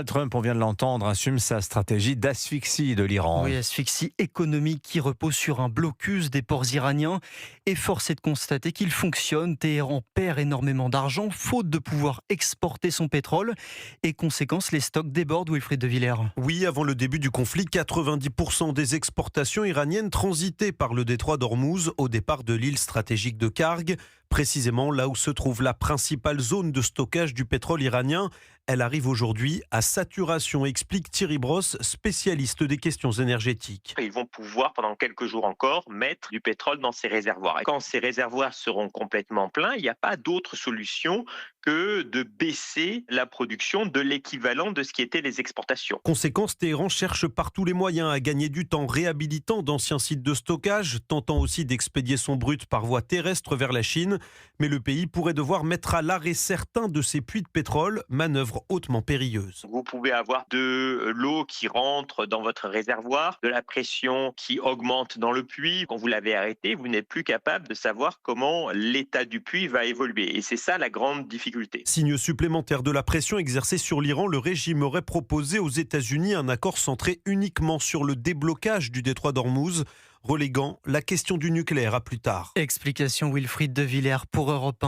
Trump, on vient de l'entendre, assume sa stratégie d'asphyxie de l'Iran. Oui, asphyxie économique qui repose sur un blocus des ports iraniens. Et force est de constater qu'il fonctionne. Téhéran perd énormément d'argent, faute de pouvoir exporter son pétrole. Et conséquence, les stocks débordent, Wilfried de Villers. Oui, avant le début du conflit, 90% des exportations iraniennes transitaient par le détroit d'Ormuz au départ de l'île stratégique de Karg, précisément là où se trouve la principale zone de stockage du pétrole iranien. Elle arrive aujourd'hui à saturation, explique Thierry Brosse, spécialiste des questions énergétiques. Ils vont pouvoir, pendant quelques jours encore, mettre du pétrole dans ces réservoirs. Et quand ces réservoirs seront complètement pleins, il n'y a pas d'autre solution que de baisser la production de l'équivalent de ce qui étaient les exportations. Conséquence, Téhéran cherche par tous les moyens à gagner du temps, réhabilitant d'anciens sites de stockage, tentant aussi d'expédier son brut par voie terrestre vers la Chine. Mais le pays pourrait devoir mettre à l'arrêt certains de ses puits de pétrole, manœuvre hautement périlleuse. Vous pouvez avoir de l'eau qui rentre dans votre réservoir, de la pression qui augmente dans le puits. Quand vous l'avez arrêté, vous n'êtes plus capable de savoir comment l'état du puits va évoluer. Et c'est ça la grande difficulté. Signe supplémentaire de la pression exercée sur l'Iran, le régime aurait proposé aux États-Unis un accord centré uniquement sur le déblocage du détroit d'Ormuz, reléguant la question du nucléaire à plus tard. Explication Wilfried de Villers pour Europe 1.